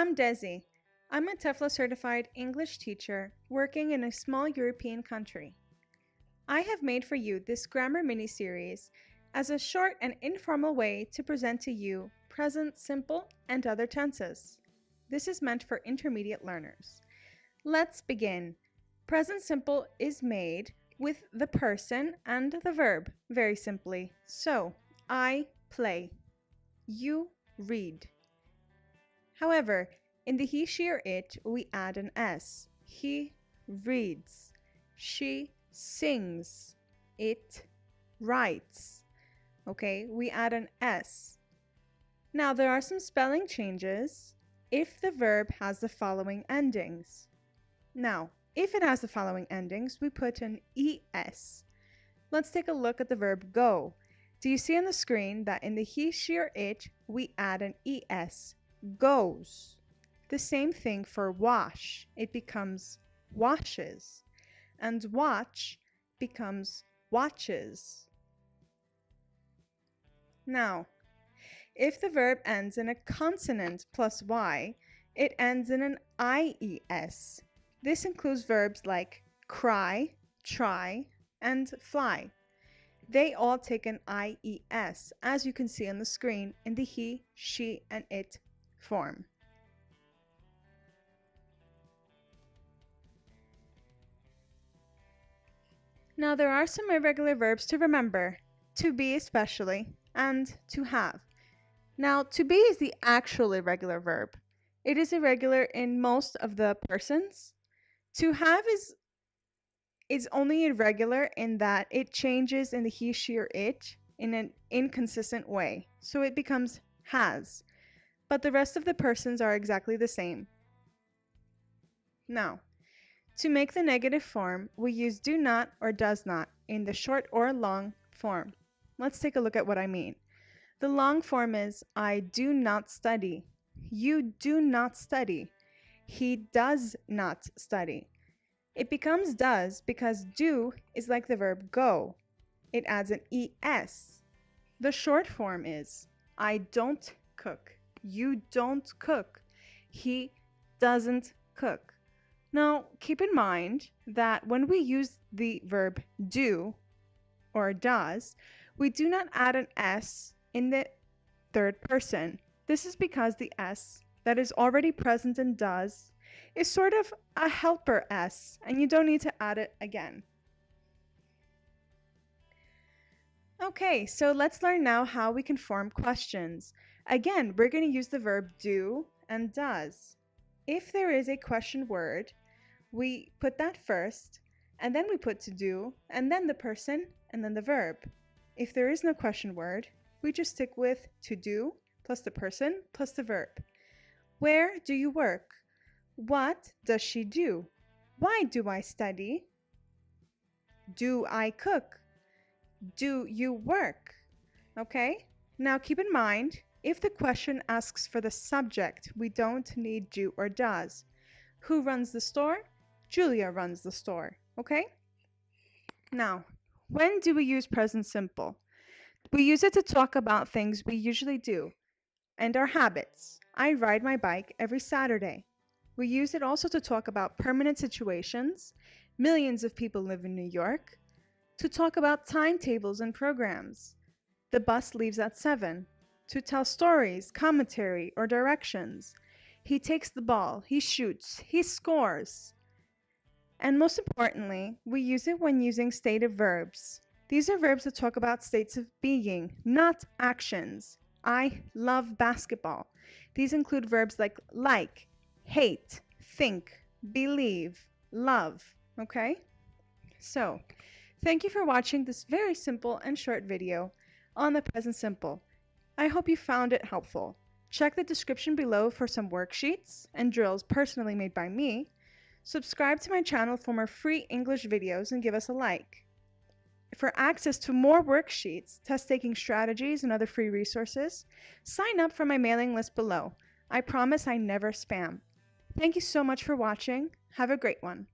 I'm Desi. I'm a TEFL certified English teacher working in a small European country. I have made for you this grammar mini-series as a short and informal way to present to you present simple and other tenses. This is meant for intermediate learners. Let's begin. Present simple is made with the person and the verb, very simply. So, I play. You read. However, in the he, she, or it, we add an S. He reads. She sings. It writes. Okay, we add an S. Now, there are some spelling changes if the verb has the following endings. Now, if it has the following endings, we put an ES. Let's take a look at the verb go. Do you see on the screen that in the he, she, or it, we add an ES? Goes. The same thing for wash. It becomes washes. And watch becomes watches. Now, if the verb ends in a consonant plus Y, it ends in an IES. This includes verbs like cry, try, and fly. They all take an IES, as you can see on the screen in the he, she, and it form. Now there are some irregular verbs to remember, to be especially, and to have. Now to be is the actual irregular verb. It is irregular in most of the persons. To have is only irregular in that it changes in the he, she, or it in an inconsistent way. So it becomes has. But the rest of the persons are exactly the same. Now, to make the negative form, we use do not or does not in the short or long form. Let's take a look at what I mean. The long form is I do not study. You do not study. He does not study. It becomes does because do is like the verb go. It adds an ES. The short form is I don't cook. You don't cook. He doesn't cook. Now, keep in mind that when we use the verb do or does, we do not add an S in the third person. This is because the S that is already present in does is sort of a helper S, and you don't need to add it again. Okay, so let's learn now how we can form questions. Again, we're going to use the verb do and does. If there is a question word, we put that first, and then we put to do, and then the person, and then the verb. If there is no question word, we just stick with to do plus the person plus the verb. Where do you work? What does she do? Why do I study? Do I cook? Do you work? Okay, now keep in mind, if the question asks for the subject, we don't need do or does. Who runs the store? Julia runs the store. Okay? Now, when do we use present simple? We use it to talk about things we usually do and our habits. I ride my bike every Saturday. We use it also to talk about permanent situations. Millions of people live in New York. To talk about timetables and programs. The bus leaves at 7. To tell stories, commentary, or directions. He takes the ball, he shoots, he scores. And most importantly, we use it when using stative verbs. These are verbs that talk about states of being, not actions. I love basketball. These include verbs like, hate, think, believe, love. Okay? So, thank you for watching this very simple and short video on the present simple. I hope you found it helpful. Check the description below for some worksheets and drills personally made by me. Subscribe to my channel for more free English videos and give us a like. For access to more worksheets, test-taking strategies, and other free resources, sign up for my mailing list below. I promise I never spam. Thank you so much for watching. Have a great one.